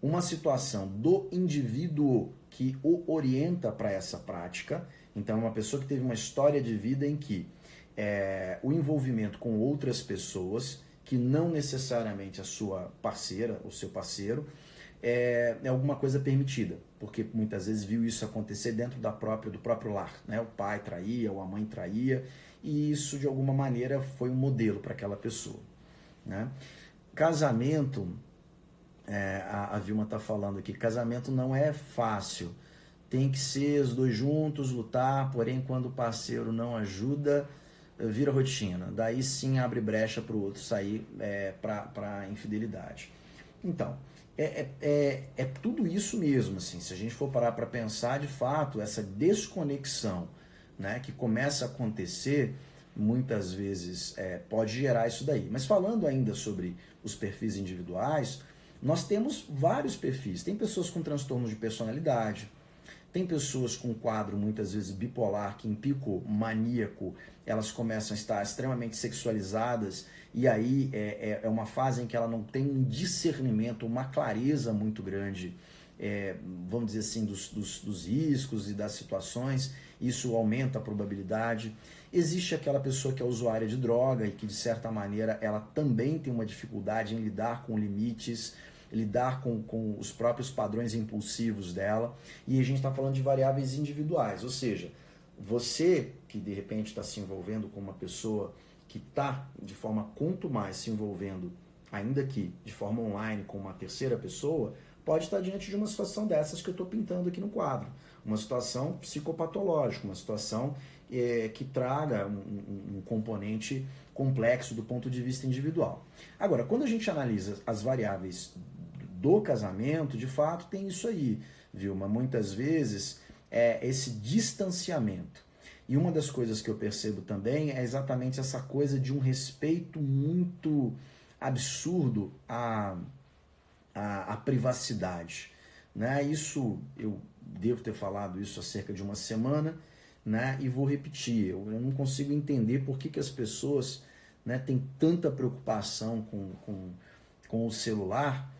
uma situação do indivíduo que o orienta para essa prática. Então, uma pessoa que teve uma história de vida em que o envolvimento com outras pessoas, que não necessariamente a sua parceira, o seu parceiro, é alguma coisa permitida, porque muitas vezes viu isso acontecer dentro do próprio lar, né? O pai traía, ou a mãe traía, e isso de alguma maneira foi um modelo para aquela pessoa, né? Casamento, a Vilma está falando aqui, casamento não é fácil, tem que ser os dois juntos, lutar, porém quando o parceiro não ajuda, vira rotina, daí sim abre brecha para o outro sair para infidelidade. Então, é tudo isso mesmo, assim, se a gente for parar para pensar, de fato, essa desconexão, né, que começa a acontecer, muitas vezes pode gerar isso daí. Mas falando ainda sobre os perfis individuais, nós temos vários perfis. Tem pessoas com transtorno de personalidade, tem pessoas com quadro muitas vezes bipolar, que em pico maníaco elas começam a estar extremamente sexualizadas, e aí é uma fase em que ela não tem um discernimento, uma clareza muito grande, vamos dizer assim, dos riscos e das situações. Isso aumenta a probabilidade. Existe aquela pessoa que é usuária de droga e que, de certa maneira, ela também tem uma dificuldade em lidar com limites, lidar com os próprios padrões impulsivos dela. E a gente está falando de variáveis individuais, ou seja, você que de repente está se envolvendo com uma pessoa que está de forma quanto mais se envolvendo, ainda que de forma online, com uma terceira pessoa, pode estar diante de uma situação dessas que eu estou pintando aqui no quadro. Uma situação psicopatológica, uma situação que traga um componente complexo do ponto de vista individual. Agora, quando a gente analisa as variáveis do casamento, de fato tem isso aí, Vilma, muitas vezes esse distanciamento. E uma das coisas que eu percebo também é exatamente essa coisa de um respeito muito absurdo à privacidade, né? Isso, eu devo ter falado isso há cerca de uma semana, né? E vou repetir, eu não consigo entender por que as pessoas, né, têm tanta preocupação com o celular,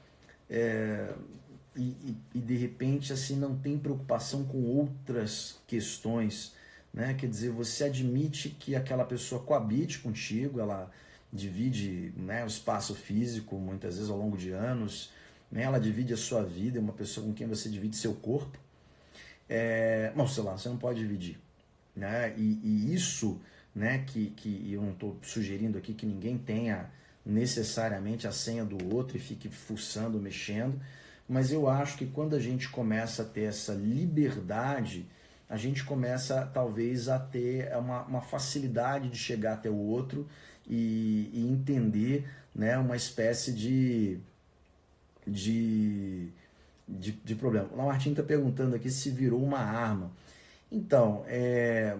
e de repente assim não tem preocupação com outras questões, né? Quer dizer, você admite que aquela pessoa coabite contigo, ela divide, né, o espaço físico muitas vezes ao longo de anos, né? Ela divide a sua vida, é uma pessoa com quem você divide seu corpo. Não, sei lá, você não pode dividir, né? E isso, né, que eu não estou sugerindo aqui que ninguém tenha necessariamente a senha do outro e fique fuçando, mexendo, mas eu acho que quando a gente começa a ter essa liberdade, a gente começa talvez a ter uma facilidade de chegar até o outro e entender, né, uma espécie de de problema. O Lamartine está perguntando aqui se virou uma arma. Então,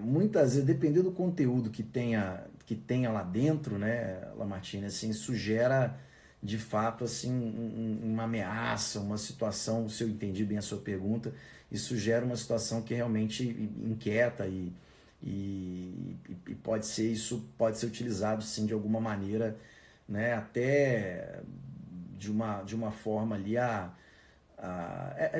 muitas vezes, dependendo do conteúdo que tenha lá dentro, né, Lamartine, assim, isso gera, de fato, assim, uma ameaça, uma situação, se eu entendi bem a sua pergunta, isso gera uma situação que realmente inquieta e isso pode ser utilizado, sim, de alguma maneira, né, até de uma forma ali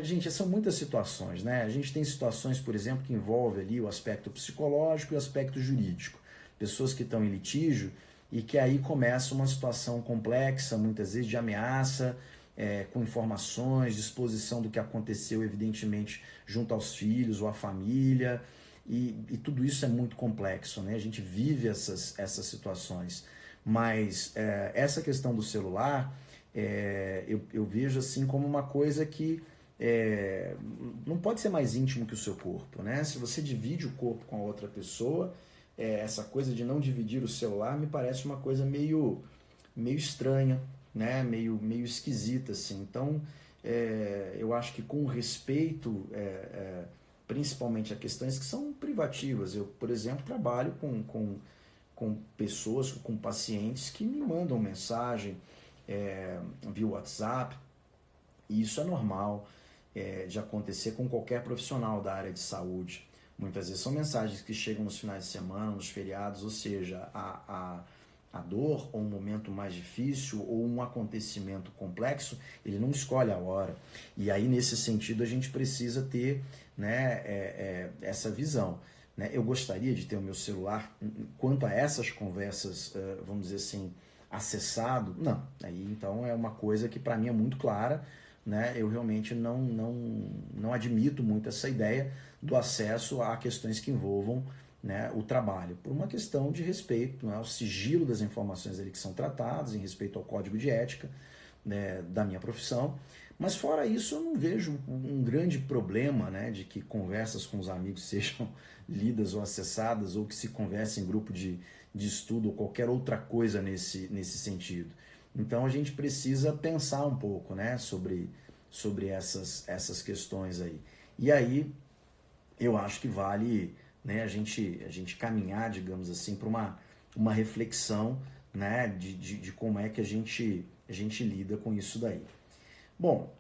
gente, são muitas situações, né? A gente tem situações, por exemplo, que envolve ali o aspecto psicológico e o aspecto jurídico. Pessoas que estão em litígio e que aí começa uma situação complexa, muitas vezes de ameaça, com informações, disposição do que aconteceu, evidentemente, junto aos filhos ou à família, e tudo isso é muito complexo, né? A gente vive essas situações. Mas essa questão do celular, eu vejo assim como uma coisa que não pode ser mais íntimo que o seu corpo, né? Se você divide o corpo com a outra pessoa, essa coisa de não dividir o celular me parece uma coisa meio estranha, né? Meio esquisita, assim. Então, eu acho que com respeito, principalmente a questões que são privativas. Eu, por exemplo, trabalho com pessoas, com pacientes que me mandam mensagem via WhatsApp, e isso é normal de acontecer com qualquer profissional da área de saúde. Muitas vezes são mensagens que chegam nos finais de semana, nos feriados, ou seja, a dor ou um momento mais difícil ou um acontecimento complexo, ele não escolhe a hora. E aí, nesse sentido, a gente precisa ter, né, essa visão. Né? Eu gostaria de ter o meu celular, quanto a essas conversas, vamos dizer assim, acessado. Não, aí então é uma coisa que para mim é muito clara, né? Eu realmente não admito muito essa ideia do acesso a questões que envolvam, né, o trabalho, por uma questão de respeito, né, ao sigilo das informações ali que são tratadas, em respeito ao código de ética, né, da minha profissão. Mas fora isso, eu não vejo um grande problema, né, de que conversas com os amigos sejam lidas ou acessadas, ou que se converse em grupo de estudo ou qualquer outra coisa nesse sentido. Então a gente precisa pensar um pouco, né, sobre essas questões aí. E aí eu acho que vale, né, a gente caminhar, digamos assim, para uma reflexão, né, de como é que a gente lida com isso daí. Bom,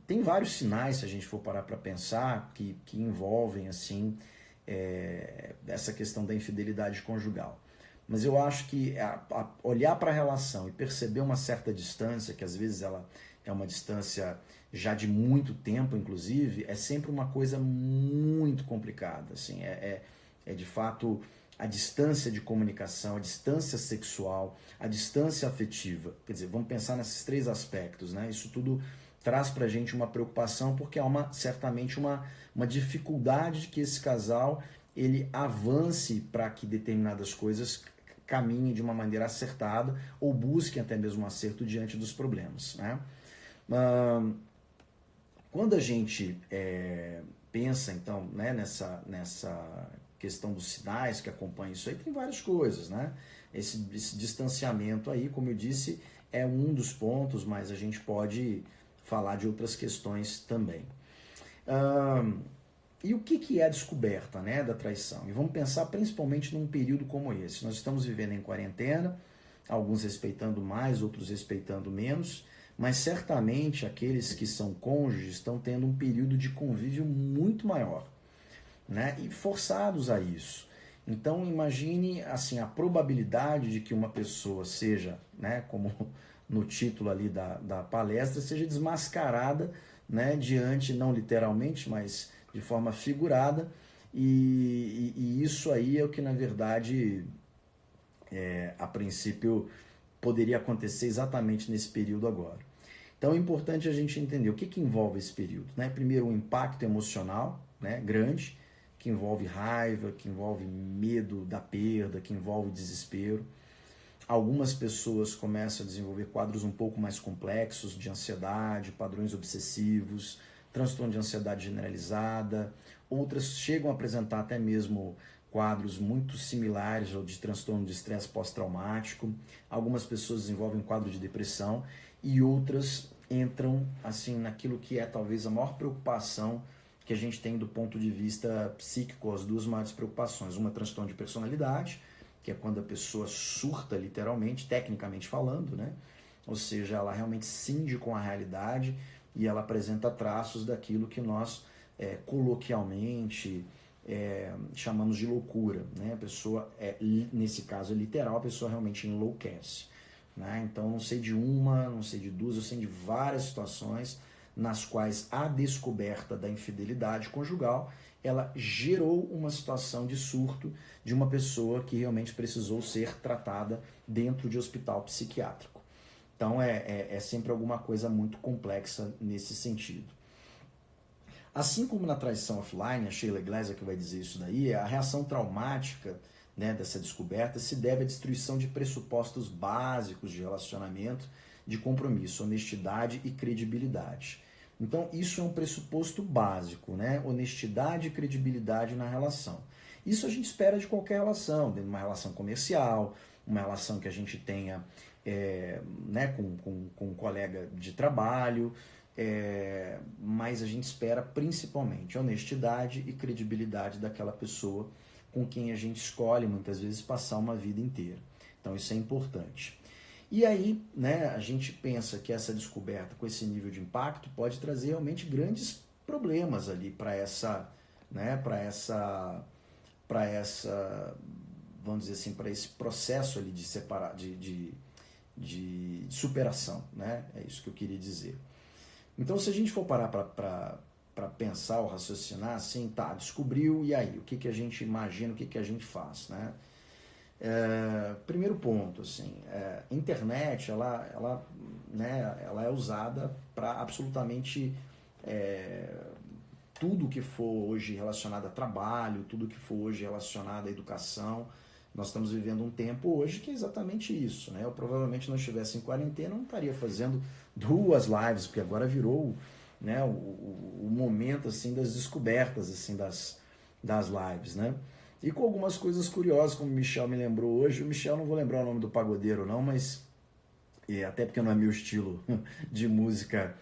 tem vários sinais, se a gente for parar para pensar, que envolvem assim essa questão da infidelidade conjugal. Mas eu acho que olhar para a relação e perceber uma certa distância, que às vezes ela é uma distância já de muito tempo, inclusive, é sempre uma coisa muito complicada. Assim, de fato a distância de comunicação, a distância sexual, a distância afetiva. Quer dizer, vamos pensar nesses três aspectos, né? Isso tudo traz para a gente uma preocupação, porque há certamente uma dificuldade de que esse casal ele avance para que determinadas coisas caminhem de uma maneira acertada ou busquem até mesmo um acerto diante dos problemas, né? Quando a gente pensa, então, né, nessa questão dos sinais que acompanham isso aí, tem várias coisas, né? Esse distanciamento aí, como eu disse, é um dos pontos, mas a gente pode falar de outras questões também. E o que é a descoberta, né, da traição? E vamos pensar principalmente num período como esse. Nós estamos vivendo em quarentena, alguns respeitando mais, outros respeitando menos, mas certamente aqueles que são cônjuges estão tendo um período de convívio muito maior, né, e forçados a isso. Então imagine assim, a probabilidade de que uma pessoa seja, né, como no título ali da palestra, seja desmascarada, né, diante, não literalmente, mas de forma figurada, e isso aí é o que na verdade a princípio poderia acontecer exatamente nesse período agora. Então é importante a gente entender o que envolve esse período, né? Primeiro, um impacto emocional, né, grande, que envolve raiva, que envolve medo da perda, que envolve desespero. Algumas pessoas começam a desenvolver quadros um pouco mais complexos de ansiedade, padrões obsessivos, transtorno de ansiedade generalizada. Outras chegam a apresentar até mesmo quadros muito similares ao de transtorno de estresse pós-traumático. Algumas pessoas desenvolvem quadro de depressão e outras entram assim naquilo que é talvez a maior preocupação que a gente tem do ponto de vista psíquico, as duas maiores preocupações. Uma, transtorno de personalidade, que é quando a pessoa surta literalmente, tecnicamente falando, né? Ou seja, ela realmente cinge com a realidade e ela apresenta traços daquilo que nós coloquialmente chamamos de loucura, né? A pessoa, nesse caso é literal, a pessoa realmente enlouquece, né? Então, não sei de uma, não sei de duas, eu sei de várias situações nas quais a descoberta da infidelidade conjugal, ela gerou uma situação de surto de uma pessoa que realmente precisou ser tratada dentro de hospital psiquiátrico. Então, é sempre alguma coisa muito complexa nesse sentido. Assim como na traição offline, a Sheila Gleiser que vai dizer isso daí, a reação traumática, né, dessa descoberta se deve à destruição de pressupostos básicos de relacionamento, de compromisso, honestidade e credibilidade. Então, isso é um pressuposto básico, né? Honestidade e credibilidade na relação. Isso a gente espera de qualquer relação, de uma relação comercial, uma relação que a gente tenha né, com um colega de trabalho, mas a gente espera principalmente honestidade e credibilidade daquela pessoa com quem a gente escolhe muitas vezes passar uma vida inteira. Então isso é importante. E aí, né, a gente pensa que essa descoberta com esse nível de impacto pode trazer realmente grandes problemas ali para essa, né, vamos dizer assim, para esse processo ali de separar, de superação, né? É isso que eu queria dizer. Então, se a gente for parar para pensar ou raciocinar, assim, tá, descobriu, e aí? O que a gente imagina, o que a gente faz, né? Primeiro ponto, assim, internet, né, ela é usada para absolutamente tudo que for hoje relacionado a trabalho, tudo que for hoje relacionado à educação. Nós estamos vivendo um tempo hoje que é exatamente isso, né? Eu provavelmente não estivesse em quarentena, não estaria fazendo 2 lives, porque agora virou, né, o momento assim das descobertas assim das lives, né? E com algumas coisas curiosas, como o Michel me lembrou hoje. O Michel, não vou lembrar o nome do pagodeiro não, mas até porque não é meu estilo de música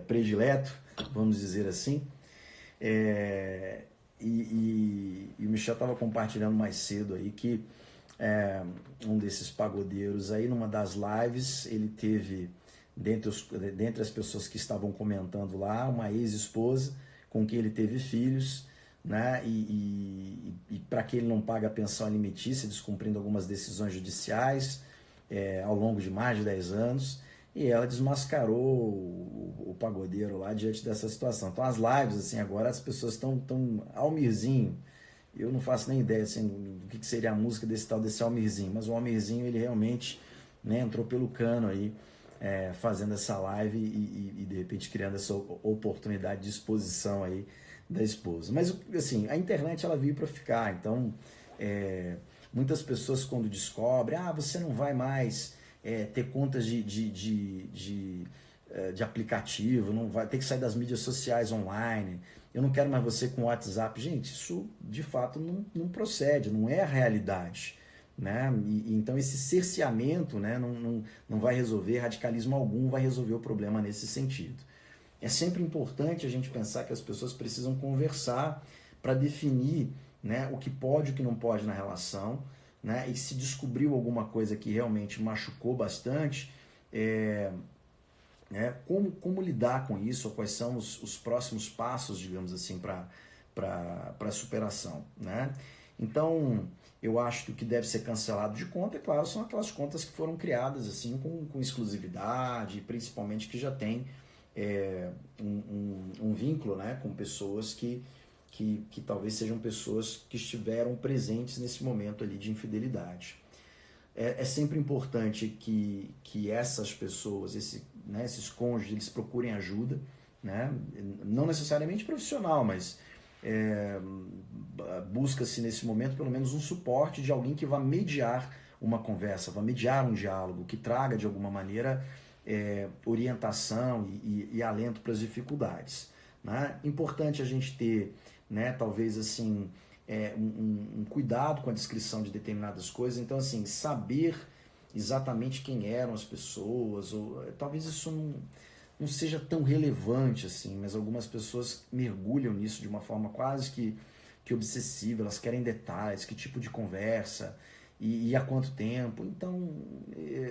predileto, vamos dizer assim. E o Michel estava compartilhando mais cedo aí que um desses pagodeiros aí, numa das lives, ele teve, dentre as pessoas que estavam comentando lá, uma ex-esposa com quem ele teve filhos, né? E para que ele não pague a pensão alimentícia, descumprindo algumas decisões judiciais ao longo de mais de 10 anos, e ela desmascarou o pagodeiro lá diante dessa situação. Então as lives, assim, agora as pessoas estão Almirzinho, eu não faço nem ideia assim, do que seria a música desse Almirzinho, mas o Almirzinho, ele realmente, né, entrou pelo cano aí, fazendo essa live e de repente criando essa oportunidade de exposição aí da esposa. Mas assim, a internet ela veio para ficar, então muitas pessoas quando descobrem, você não vai mais ter contas de aplicativo, não vai ter que sair das mídias sociais online, eu não quero mais você com WhatsApp. Gente, isso de fato não procede, não é a realidade, né? Então esse cerceamento, né, não vai resolver, radicalismo algum vai resolver o problema nesse sentido. É sempre importante a gente pensar que as pessoas precisam conversar para definir, né, o que pode e o que não pode na relação, né, e se descobriu alguma coisa que realmente machucou bastante, né, como lidar com isso, ou quais são os próximos passos, digamos assim, para a superação, né? Então, eu acho que o que deve ser cancelado de conta, é claro, são aquelas contas que foram criadas assim com exclusividade, principalmente que já tem um vínculo, né, com pessoas que talvez sejam pessoas que estiveram presentes nesse momento ali de infidelidade. É sempre importante que essas pessoas, esses cônjuges, eles procurem ajuda, né? Não necessariamente profissional, mas busca-se nesse momento pelo menos um suporte de alguém que vá mediar uma conversa, vá mediar um diálogo, que traga de alguma maneira orientação e alento para as dificuldades, né? Importante a gente ter, né, talvez assim, um cuidado com a descrição de determinadas coisas. Então, assim, saber exatamente quem eram as pessoas, ou talvez isso não seja tão relevante assim, mas algumas pessoas mergulham nisso de uma forma quase que obsessiva, elas querem detalhes, que tipo de conversa e há quanto tempo. Então,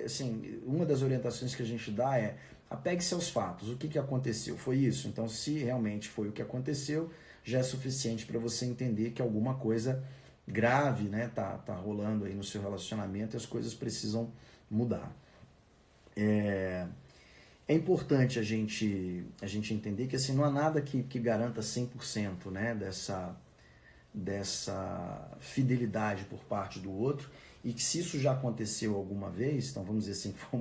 assim, uma das orientações que a gente dá é apegue-se aos fatos. O que aconteceu? Foi isso? Então, se realmente foi o que aconteceu, já é suficiente para você entender que alguma coisa grave, né, tá rolando aí no seu relacionamento e as coisas precisam mudar. É importante a gente entender que assim, não há nada que garanta 100%, né, dessa fidelidade por parte do outro, e que se isso já aconteceu alguma vez, então vamos dizer assim, que foi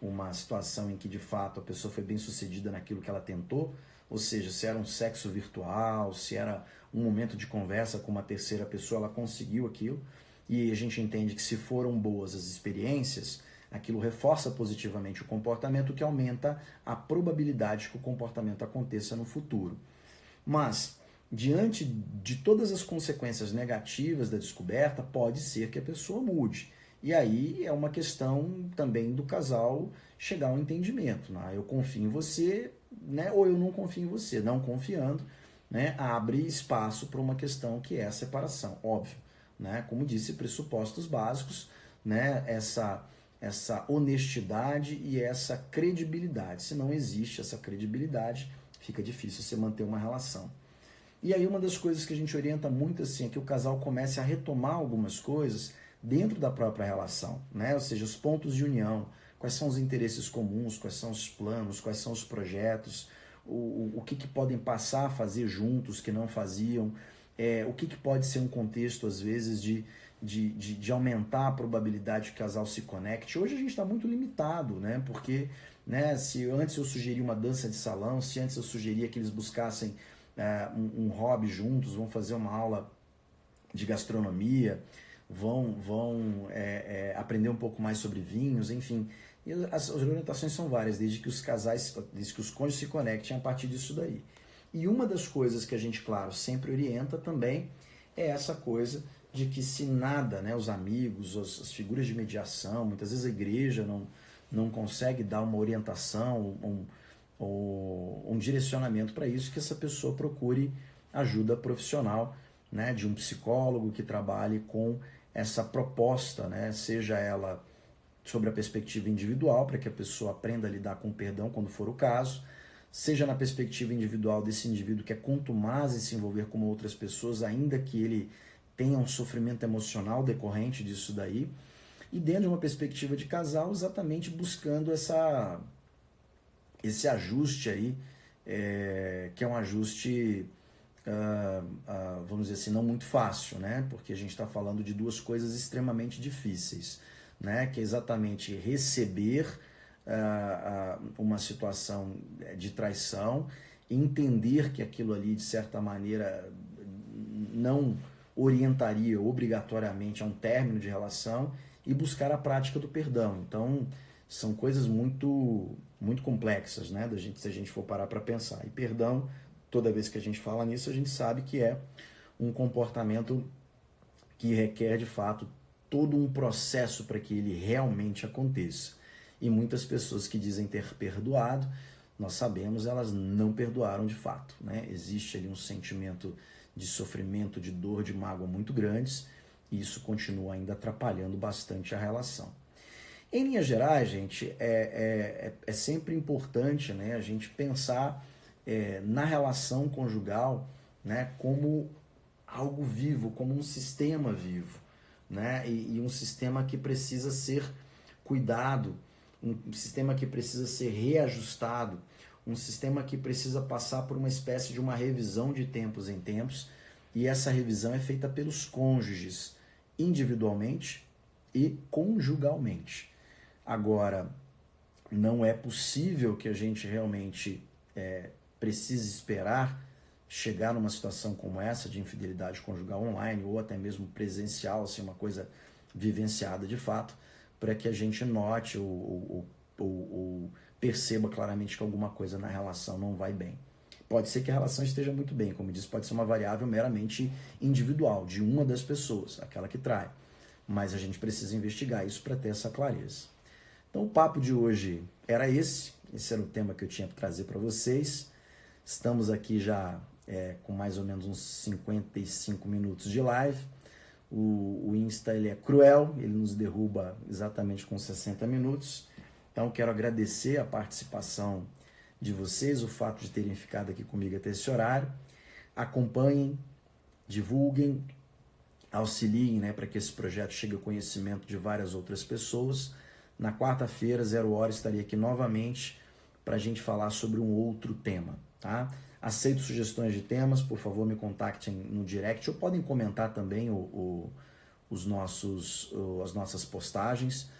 uma situação em que de fato a pessoa foi bem sucedida naquilo que ela tentou, ou seja, se era um sexo virtual, se era um momento de conversa com uma terceira pessoa, ela conseguiu aquilo, e a gente entende que se foram boas as experiências, aquilo reforça positivamente o comportamento, que aumenta a probabilidade que o comportamento aconteça no futuro. Mas, diante de todas as consequências negativas da descoberta, pode ser que a pessoa mude. E aí é uma questão também do casal chegar ao entendimento. Né? Eu confio em você, né? Ou eu não confio em você. Não confiando, né? Abre espaço para uma questão que é a separação, óbvio. Né? Como disse, pressupostos básicos, né? Essa honestidade e essa credibilidade. Se não existe essa credibilidade, fica difícil você manter uma relação. E aí uma das coisas que a gente orienta muito assim é que o casal comece a retomar algumas coisas dentro da própria relação, né? Ou seja, os pontos de união, quais são os interesses comuns, quais são os planos, quais são os projetos, o que podem passar a fazer juntos que não faziam, o que pode ser um contexto, às vezes, de aumentar a probabilidade que o casal se conecte. Hoje a gente está muito limitado, né? Porque, né, se antes eu sugeria uma dança de salão, se antes eu sugeria que eles buscassem um hobby juntos, vão fazer uma aula de gastronomia, vão aprender um pouco mais sobre vinhos, enfim. E as orientações são várias, desde que os cônjuges se conectem a partir disso daí. E uma das coisas que a gente, claro, sempre orienta também é essa coisa de que se nada, né, os amigos, as figuras de mediação, muitas vezes a igreja não consegue dar uma orientação, um direcionamento para isso, que essa pessoa procure ajuda profissional, né, de um psicólogo que trabalhe com essa proposta, né, seja ela sobre a perspectiva individual, para que a pessoa aprenda a lidar com o perdão quando for o caso, seja na perspectiva individual desse indivíduo que é contumaz em se envolver com outras pessoas, ainda que ele tenha um sofrimento emocional decorrente disso daí, e dentro de uma perspectiva de casal, exatamente buscando esse ajuste aí, que é um ajuste, vamos dizer assim, não muito fácil, né? Porque a gente está falando de duas coisas extremamente difíceis, né? Que é exatamente receber uma situação de traição, entender que aquilo ali, de certa maneira, não orientaria obrigatoriamente a um término de relação, e buscar a prática do perdão. Então, são coisas muito complexas, né, se a gente for parar para pensar. E perdão, toda vez que a gente fala nisso, a gente sabe que é um comportamento que requer, de fato, todo um processo para que ele realmente aconteça. E muitas pessoas que dizem ter perdoado, nós sabemos, elas não perdoaram de fato, né? Existe ali um sentimento de sofrimento, de dor, de mágoa muito grandes, e isso continua ainda atrapalhando bastante a relação. Em linhas gerais, gente, é sempre importante, né, a gente pensar na relação conjugal, né, como algo vivo, como um sistema vivo, né, e um sistema que precisa ser cuidado, um sistema que precisa ser reajustado, um sistema que precisa passar por uma espécie de uma revisão de tempos em tempos, e essa revisão é feita pelos cônjuges, individualmente e conjugalmente. Agora, não é possível que a gente realmente precise esperar chegar numa situação como essa de infidelidade conjugal online ou até mesmo presencial, assim, uma coisa vivenciada de fato, para que a gente note ou perceba claramente que alguma coisa na relação não vai bem. Pode ser que a relação esteja muito bem, como eu disse, pode ser uma variável meramente individual, de uma das pessoas, aquela que trai. Mas a gente precisa investigar isso para ter essa clareza. Então o papo de hoje era esse era o tema que eu tinha para trazer para vocês. Estamos aqui já com mais ou menos uns 55 minutos de live. O Insta ele é cruel, ele nos derruba exatamente com 60 minutos. Então quero agradecer a participação de vocês, o fato de terem ficado aqui comigo até esse horário. Acompanhem, divulguem, auxiliem, né, para que esse projeto chegue ao conhecimento de várias outras pessoas. Na quarta-feira, 0h, estarei aqui novamente para a gente falar sobre um outro tema, tá? Aceito sugestões de temas, por favor me contactem no direct ou podem comentar também as nossas postagens.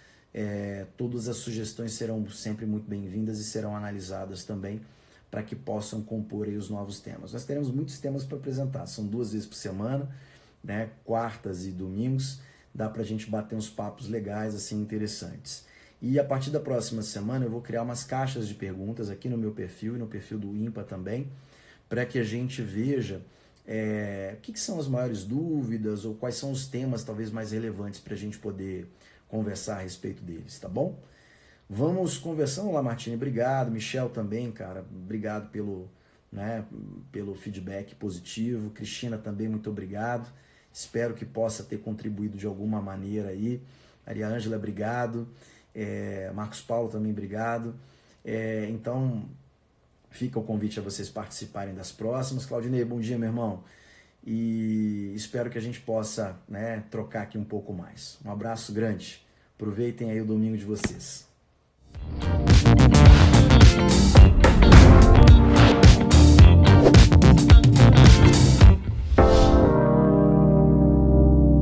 Todas as sugestões serão sempre muito bem-vindas e serão analisadas também para que possam compor aí os novos temas. Nós teremos muitos temas para apresentar, são 2 vezes por semana, né? Quartas e domingos, dá para a gente bater uns papos legais, assim, interessantes. E a partir da próxima semana eu vou criar umas caixas de perguntas aqui no meu perfil e no perfil do IMPA também, para que a gente veja o que são as maiores dúvidas ou quais são os temas talvez mais relevantes para a gente poder conversar a respeito deles, tá bom? Vamos conversando lá, Martini, obrigado. Michel também, cara, obrigado pelo feedback positivo. Cristina também, muito obrigado. Espero que possa ter contribuído de alguma maneira aí. Maria Ângela, obrigado. Marcos Paulo também, obrigado. Então, fica o convite a vocês participarem das próximas. Claudinei, bom dia, meu irmão. E espero que a gente possa, né, trocar aqui um pouco mais. Um abraço grande. Aproveitem aí o domingo de vocês.